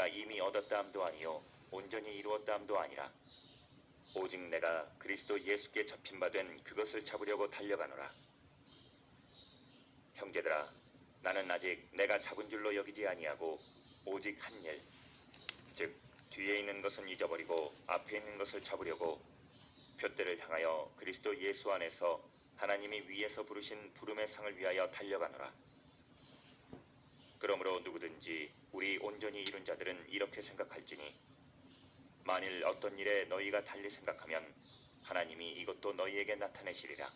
내가 이미 얻었다함도 아니요 온전히 이루었다함도 아니라 오직 내가 그리스도 예수께 잡힌 바 된 그것을 잡으려고 달려가노라. 형제들아, 나는 아직 내가 잡은 줄로 여기지 아니하고 오직 한 일, 즉 뒤에 있는 것은 잊어버리고 앞에 있는 것을 잡으려고 표대를 향하여 그리스도 예수 안에서 하나님이 위에서 부르신 부름의 상을 위하여 달려가노라. 그러므로 누구든지 우리 온전히 이룬 자들은 이렇게 생각할지니 만일 어떤 일에 너희가 달리 생각하면 하나님이 이것도 너희에게 나타내시리라.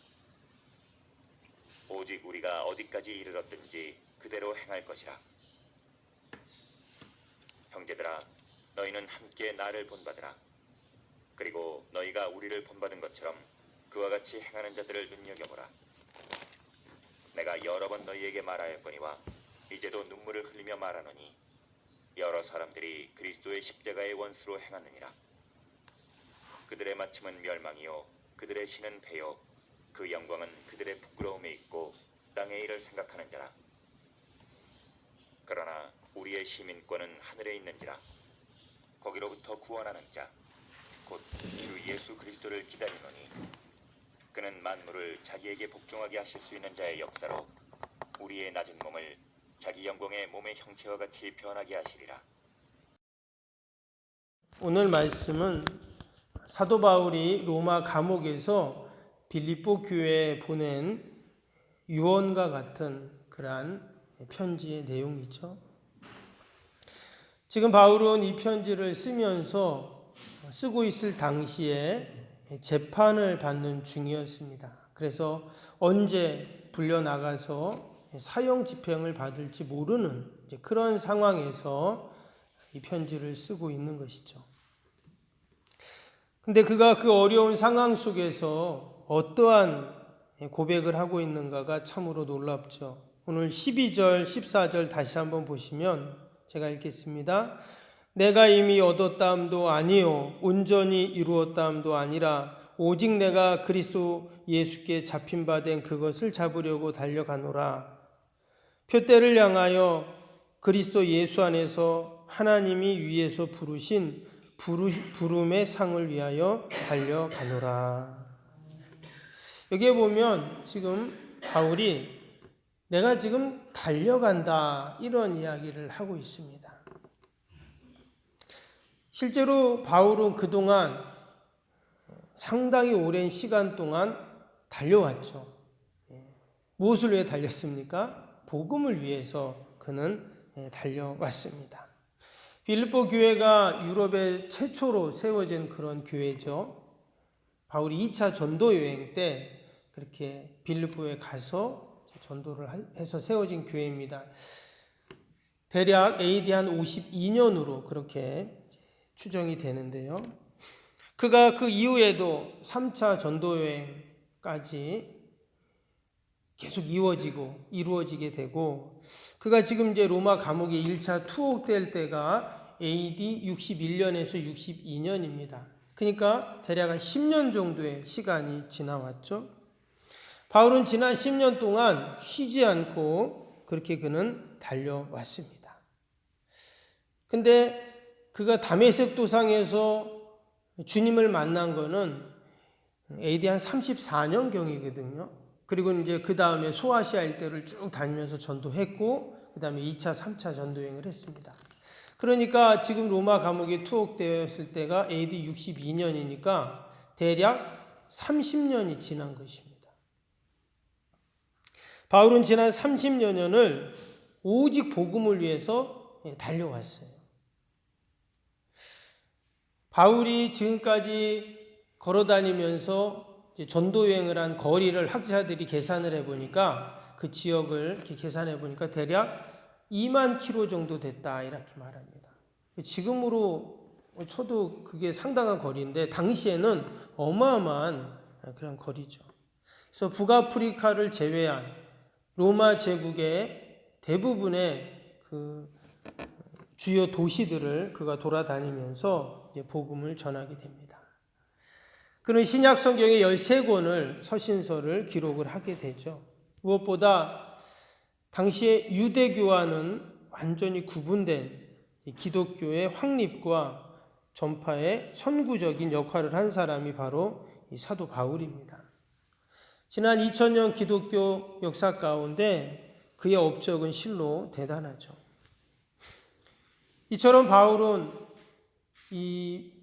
오직 우리가 어디까지 이르렀든지 그대로 행할 것이라. 형제들아, 너희는 함께 나를 본받으라. 그리고 너희가 우리를 본받은 것처럼 그와 같이 행하는 자들을 눈여겨보라. 내가 여러 번 너희에게 말하였거니와 이제도 눈물을 흘리며 말하노니 여러 사람들이 그리스도의 십자가의 원수로 행하느니라. 그들의 마침은 멸망이요 그들의 신은 패요 그 영광은 그들의 부끄러움에 있고 땅의 일을 생각하는 자라. 그러나 우리의 시민권은 하늘에 있는지라. 거기로부터 구원하는 자 곧 주 예수 그리스도를 기다리노니 그는 만물을 자기에게 복종하게 하실 수 있는 자의 역사로 우리의 낮은 몸을 자기 영광의 몸의 형체와 같이 변하게 하시리라. 오늘 말씀은 사도 바울이 로마 감옥에서 빌립보 교회에 보낸 유언과 같은 그러한 편지의 내용이죠. 지금 바울은 이 편지를 쓰고 있을 당시에 재판을 받는 중이었습니다. 그래서 언제 불려나가서 사형 집행을 받을지 모르는 그런 상황에서 이 편지를 쓰고 있는 것이죠. 근데 그가 그 어려운 상황 속에서 어떠한 고백을 하고 있는가가 참으로 놀랍죠. 오늘 12절, 14절 다시 한번 보시면 제가 읽겠습니다. 내가 이미 얻었다함도 아니요 온전히 이루었다함도 아니라 오직 내가 그리스도 예수께 잡힌 바 된 그것을 잡으려고 달려가노라. 표대를 향하여 그리스도 예수 안에서 하나님이 위에서 부르신 부름의 상을 위하여 달려가노라. 여기에 보면 지금 바울이 내가 지금 달려간다 이런 이야기를 하고 있습니다. 실제로 바울은 그동안 상당히 오랜 시간 동안 달려왔죠. 무엇을 위해 달렸습니까? 복음을 위해서 그는 달려왔습니다. 빌립보 교회가 유럽에 최초로 세워진 그런 교회죠. 바울이 2차 전도 여행 때 그렇게 빌립보에 가서 전도를 해서 세워진 교회입니다. 대략 AD 한 52년으로 그렇게 추정이 되는데요. 그가 그 이후에도 3차 전도 여행까지 계속 이루어지게 되고 그가 지금 이제 로마 감옥에 1차 투옥될 때가 AD 61년에서 62년입니다. 그러니까 대략 한 10년 정도의 시간이 지나왔죠. 바울은 지난 10년 동안 쉬지 않고 그렇게 그는 달려왔습니다. 근데 그가 다메섹 도상에서 주님을 만난 거는 AD 한 34년경이거든요. 그리고 이제 그 다음에 소아시아 일대를 쭉 다니면서 전도했고 그 다음에 2차, 3차 전도여행을 했습니다. 그러니까 지금 로마 감옥에 투옥되었을 때가 AD 62년이니까 대략 30년이 지난 것입니다. 바울은 지난 30여년을 오직 복음을 위해서 달려왔어요. 바울이 지금까지 걸어다니면서 전도여행을 한 거리를 학자들이 계산을 해보니까 그 지역을 이렇게 계산해 보니까 대략 2만 킬로 정도 됐다 이렇게 말합니다. 지금으로 쳐도 그게 상당한 거리인데 당시에는 어마어마한 그런 거리죠. 그래서 북아프리카를 제외한 로마 제국의 대부분의 그 주요 도시들을 그가 돌아다니면서 복음을 전하게 됩니다. 그는 신약 성경의 13권을 서신서를 기록을 하게 되죠. 무엇보다 당시의 유대교와는 완전히 구분된 기독교의 확립과 전파의 선구적인 역할을 한 사람이 바로 이 사도 바울입니다. 지난 2000년 기독교 역사 가운데 그의 업적은 실로 대단하죠. 이처럼 바울은 이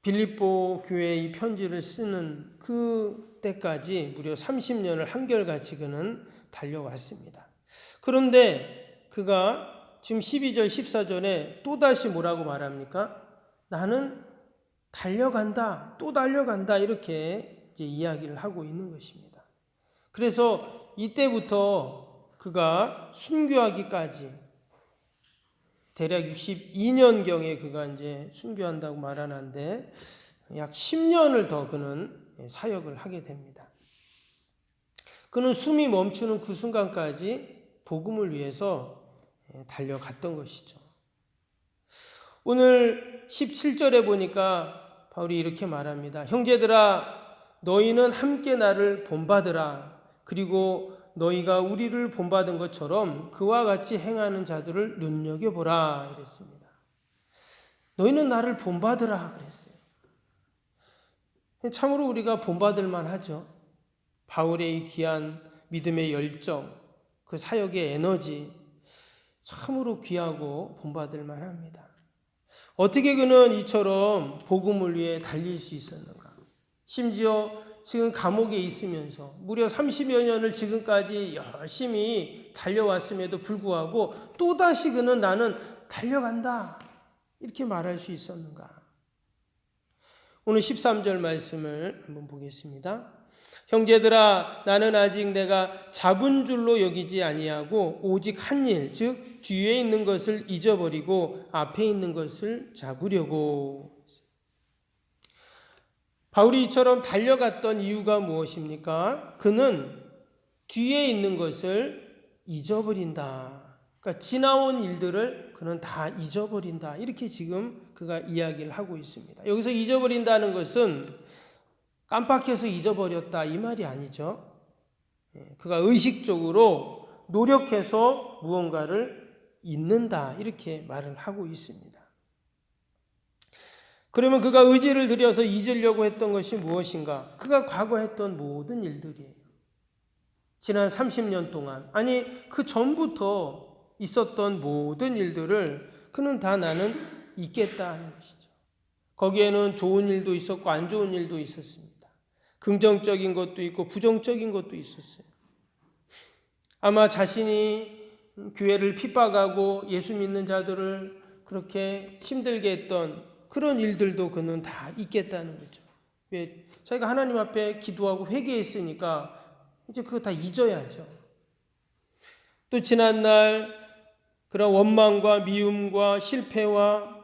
빌립보 교회에 이 편지를 쓰는 그 때까지 무려 30년을 한결같이 그는 달려왔습니다. 그런데 그가 지금 12절 14절에 또다시 뭐라고 말합니까? 나는 달려간다, 또 달려간다 이렇게 이제 이야기를 하고 있는 것입니다. 그래서 이때부터 그가 순교하기까지 대략 62년경에 그가 이제 순교한다고 말하는데 약 10년을 더 그는 사역을 하게 됩니다. 그는 숨이 멈추는 그 순간까지 복음을 위해서 달려갔던 것이죠. 오늘 17절에 보니까 바울이 이렇게 말합니다. 형제들아, 너희는 함께 나를 본받으라. 그리고 너희가 우리를 본받은 것처럼 그와 같이 행하는 자들을 눈여겨보라. 이랬습니다. 너희는 나를 본받으라. 그랬어요. 참으로 우리가 본받을 만하죠. 바울의 이 귀한 믿음의 열정, 그 사역의 에너지, 참으로 귀하고 본받을 만합니다. 어떻게 그는 이처럼 복음을 위해 달릴 수 있었는가? 심지어 지금 감옥에 있으면서 무려 30여 년을 지금까지 열심히 달려왔음에도 불구하고 또다시 그는 나는 달려간다 이렇게 말할 수 있었는가? 오늘 13절 말씀을 한번 보겠습니다. 형제들아, 나는 아직 내가 잡은 줄로 여기지 아니하고 오직 한 일, 즉 뒤에 있는 것을 잊어버리고 앞에 있는 것을 잡으려고. 바울이 이처럼 달려갔던 이유가 무엇입니까? 그는 뒤에 있는 것을 잊어버린다. 그러니까 지나온 일들을 그는 다 잊어버린다. 이렇게 지금 그가 이야기를 하고 있습니다. 여기서 잊어버린다는 것은 깜빡해서 잊어버렸다 이 말이 아니죠. 그가 의식적으로 노력해서 무언가를 잊는다 이렇게 말을 하고 있습니다. 그러면 그가 의지를 들여서 잊으려고 했던 것이 무엇인가? 그가 과거 했던 모든 일들이에요. 지난 30년 동안, 아니 그 전부터 있었던 모든 일들을 그는 다 나는 잊겠다 하는 것이죠. 거기에는 좋은 일도 있었고 안 좋은 일도 있었습니다. 긍정적인 것도 있고 부정적인 것도 있었어요. 아마 자신이 교회를 핍박하고 예수 믿는 자들을 그렇게 힘들게 했던 그런 일들도 그는 다 잊겠다는 거죠. 왜? 자기가 하나님 앞에 기도하고 회개했으니까 이제 그거 다 잊어야죠. 또 지난날 그런 원망과 미움과 실패와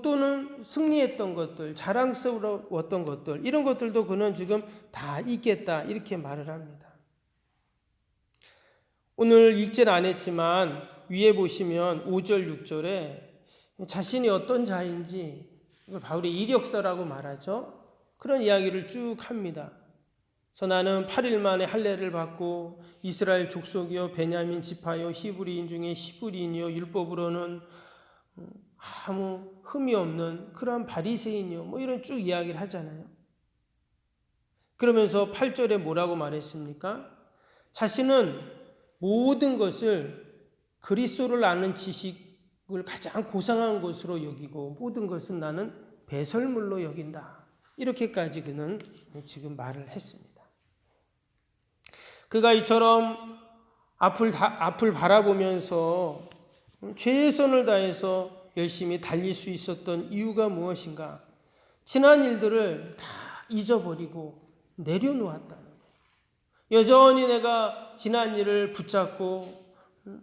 또는 승리했던 것들, 자랑스러웠던 것들, 이런 것들도 그는 지금 다 잊겠다 이렇게 말을 합니다. 오늘 읽지는 안 했지만 위에 보시면 5절, 6절에 자신이 어떤 자인지 이걸 바울의 이력서라고 말하죠. 그런 이야기를 쭉 합니다. 그래서 나는 8일 만에 할례를 받고 이스라엘 족속이요 베냐민 지파요 히브리인 중에 히브리인이요 율법으로는 아무 흠이 없는 그런 바리새인이요 이런 쭉 이야기를 하잖아요. 그러면서 8절에 뭐라고 말했습니까? 자신은 모든 것을 그리스도를 아는 지식을 가장 고상한 것으로 여기고 모든 것은 나는 배설물로 여긴다. 이렇게까지 그는 지금 말을 했습니다. 그가 이처럼 앞을 바라보면서 최선을 다해서 열심히 달릴 수 있었던 이유가 무엇인가? 지난 일들을 다 잊어버리고 내려놓았다는 거예요. 여전히 내가 지난 일을 붙잡고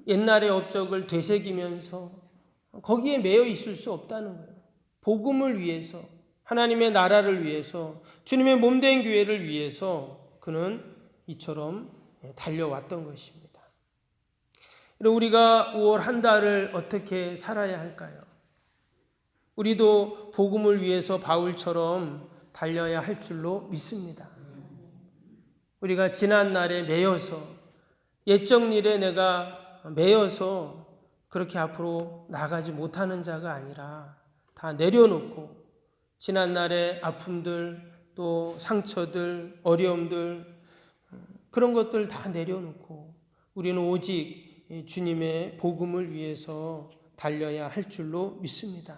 옛날의 업적을 되새기면서 거기에 매여 있을 수 없다는 거예요. 복음을 위해서, 하나님의 나라를 위해서, 주님의 몸된 교회를 위해서 그는 이처럼 달려왔던 것입니다. 우리가 5월 한 달을 어떻게 살아야 할까요? 우리도 복음을 위해서 바울처럼 달려야 할 줄로 믿습니다. 우리가 지난 날에 매여서 옛적 일에 내가 매여서 그렇게 앞으로 나가지 못하는 자가 아니라 다 내려놓고 지난날의 아픔들 또 상처들 어려움들 그런 것들 다 내려놓고 우리는 오직 주님의 복음을 위해서 달려야 할 줄로 믿습니다.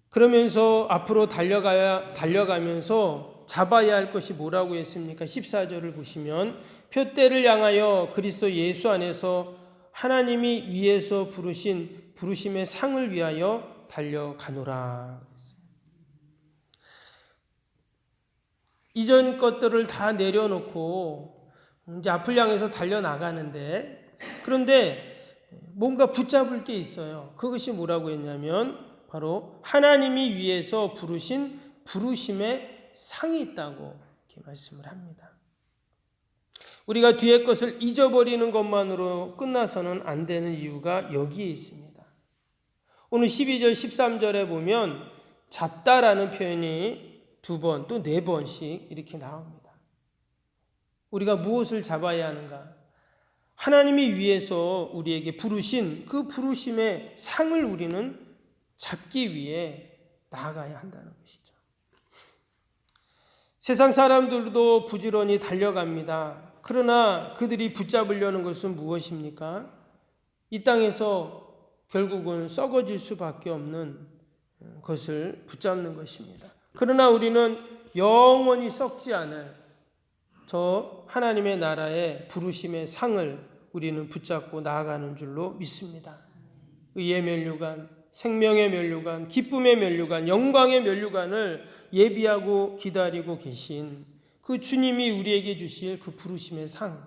그러면서 앞으로 달려가면서 잡아야 할 것이 뭐라고 했습니까? 14절을 보시면 표대를 향하여 그리스도 예수 안에서 하나님이 위에서 부르신 부르심의 상을 위하여 달려가노라. 이전 것들을 다 내려놓고 이제 앞을 향해서 달려나가는데 그런데 뭔가 붙잡을 게 있어요. 그것이 뭐라고 했냐면 바로 하나님이 위에서 부르신 부르심의 상이 있다고 이렇게 말씀을 합니다. 우리가 뒤의 것을 잊어버리는 것만으로 끝나서는 안 되는 이유가 여기에 있습니다. 오늘 12절 13절에 보면 잡다라는 표현이 2번 또 4번씩 이렇게 나옵니다. 우리가 무엇을 잡아야 하는가? 하나님이 위해서 우리에게 부르신 그 부르심의 상을 우리는 잡기 위해 나아가야 한다는 것이죠. 세상 사람들도 부지런히 달려갑니다. 그러나 그들이 붙잡으려는 것은 무엇입니까? 이 땅에서 결국은 썩어질 수밖에 없는 것을 붙잡는 것입니다. 그러나 우리는 영원히 썩지 않을 저 하나님의 나라의 부르심의 상을 우리는 붙잡고 나아가는 줄로 믿습니다. 의의 면류관, 생명의 면류관, 기쁨의 면류관, 영광의 면류관을 예비하고 기다리고 계신 그 주님이 우리에게 주실 그 부르심의 상.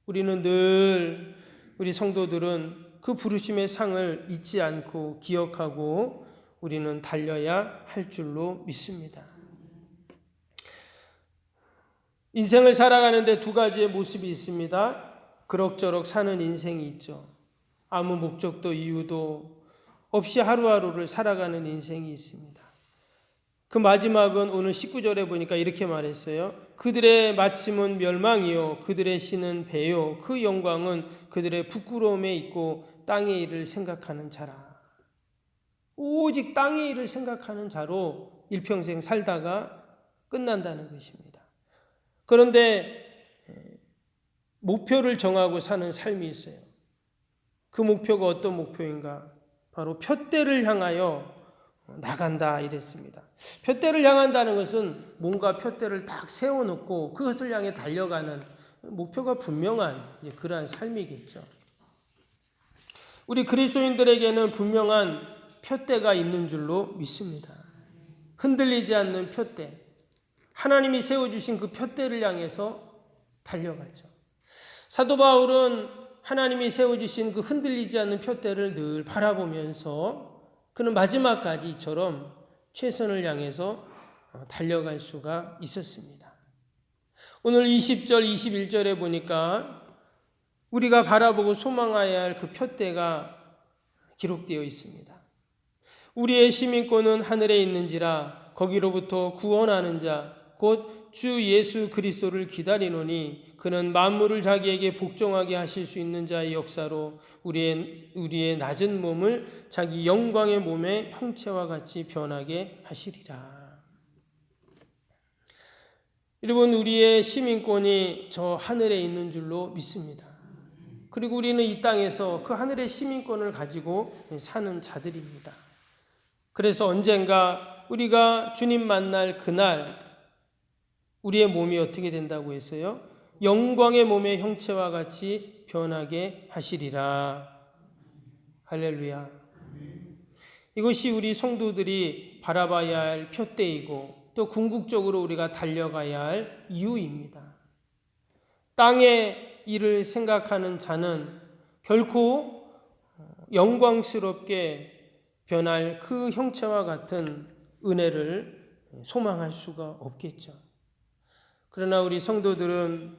우리는 늘 우리 성도들은 그 부르심의 상을 잊지 않고 기억하고 우리는 달려야 할 줄로 믿습니다. 인생을 살아가는데 2가지의 모습이 있습니다. 그럭저럭 사는 인생이 있죠. 아무 목적도 이유도 없이 하루하루를 살아가는 인생이 있습니다. 그 마지막은 오늘 19절에 보니까 이렇게 말했어요. 그들의 마침은 멸망이요 그들의 신은 배요 그 영광은 그들의 부끄러움에 있고 땅의 일을 생각하는 자라. 오직 땅의 일을 생각하는 자로 일평생 살다가 끝난다는 것입니다. 그런데 목표를 정하고 사는 삶이 있어요. 그 목표가 어떤 목표인가? 바로 표대를 향하여 나간다 이랬습니다. 표대를 향한다는 것은 뭔가 표대를 딱 세워놓고 그것을 향해 달려가는 목표가 분명한 그러한 삶이겠죠. 우리 그리스도인들에게는 분명한 표대가 있는 줄로 믿습니다. 흔들리지 않는 표대, 하나님이 세워주신 그 표대를 향해서 달려가죠. 사도 바울은 하나님이 세워주신 그 흔들리지 않는 표대를 늘 바라보면서 그는 마지막까지 이처럼 최선을 향해서 달려갈 수가 있었습니다. 오늘 20절, 21절에 보니까 우리가 바라보고 소망해야 할 그 표대가 기록되어 있습니다. 우리의 시민권은 하늘에 있는지라 거기로부터 구원하는 자 곧 주 예수 그리스도를 기다리노니 그는 만물을 자기에게 복종하게 하실 수 있는 자의 역사로 우리의 낮은 몸을 자기 영광의 몸의 형체와 같이 변하게 하시리라. 여러분, 우리의 시민권이 저 하늘에 있는 줄로 믿습니다. 그리고 우리는 이 땅에서 그 하늘의 시민권을 가지고 사는 자들입니다. 그래서 언젠가 우리가 주님 만날 그날 우리의 몸이 어떻게 된다고 했어요? 영광의 몸의 형체와 같이 변하게 하시리라. 할렐루야. 이것이 우리 성도들이 바라봐야 할 표대이고 또 궁극적으로 우리가 달려가야 할 이유입니다. 땅의 일을 생각하는 자는 결코 영광스럽게 변할 그 형체와 같은 은혜를 소망할 수가 없겠죠. 그러나 우리 성도들은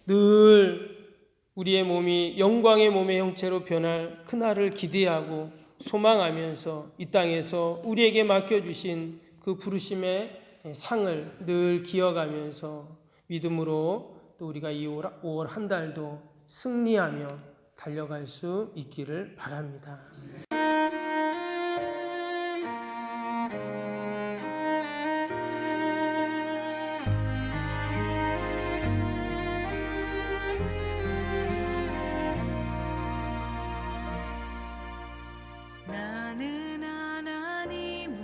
늘 우리의 몸이 영광의 몸의 형체로 변할 그날을 기대하고 소망하면서 이 땅에서 우리에게 맡겨주신 그 부르심의 상을 늘 기억하면서 믿음으로 또 우리가 이 5월 한 달도 승리하며 달려갈 수 있기를 바랍니다. 나는 하나님을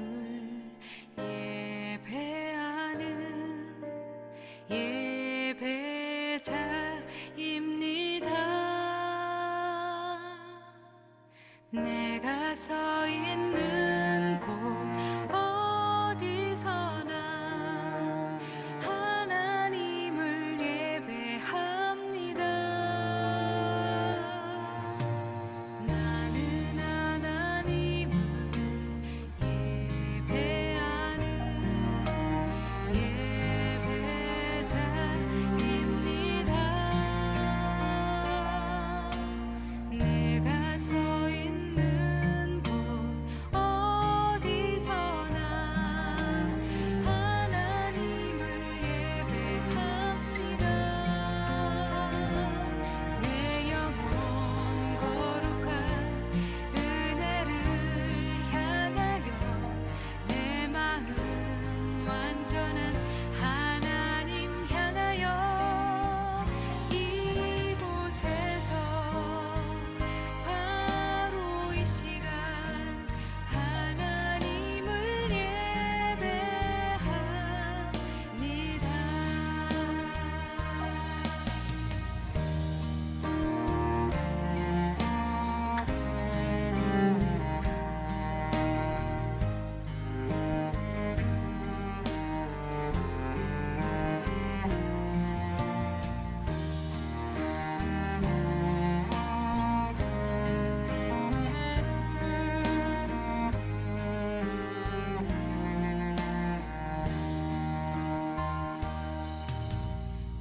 예배하는 예배자입니다. 내가 서 있는 곳 어디서나 하나님을 예배합니다. 나는 하나님을 예배하는 예배자입니다. 내가 서 있는 곳 어디서나 하나님을 예배합니다. 내 영혼 거룩한 은혜를 향하여 내 마음 완전한 하나님 향하여 이곳에서 바로 이 시간 하나님을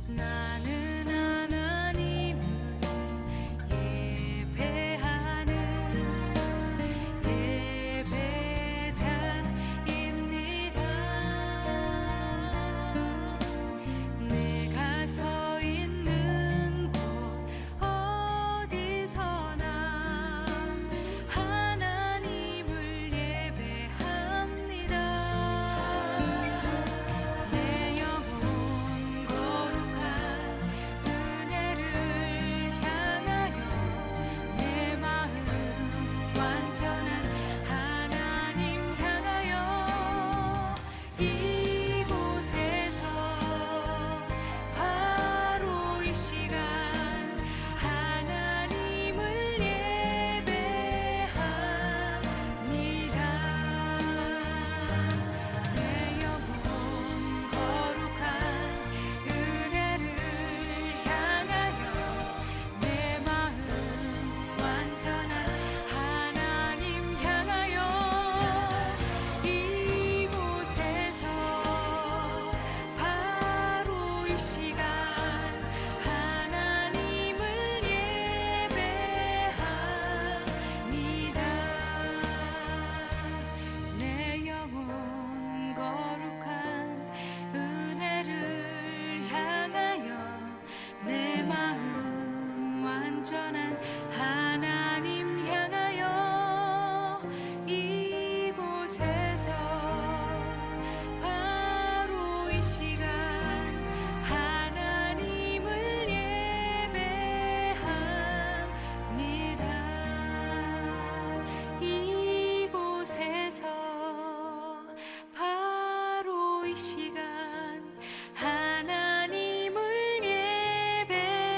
나는 하나님을 예배하는 예배자입니다. 내가 서 있는 곳 어디서나 하나님을 예배합니다. 내 영혼 거룩한 은혜를 향하여 내 마음 완전한 하나님 향하여 이곳에서 바로 이 시간 하나님을 예배합니다. 내 영혼 거룩한 은혜를 향하여 내 마음 완전한 하나님 향하여 이곳에서 바로 이 시간 하나님을 예배합니다. 내 영혼 거룩한 은혜를 향하여 내 마음 완전한 하나님 향하여 이곳에서 바로 이 시간 하나님을 예배합니다. 이곳에서 바로 이 시간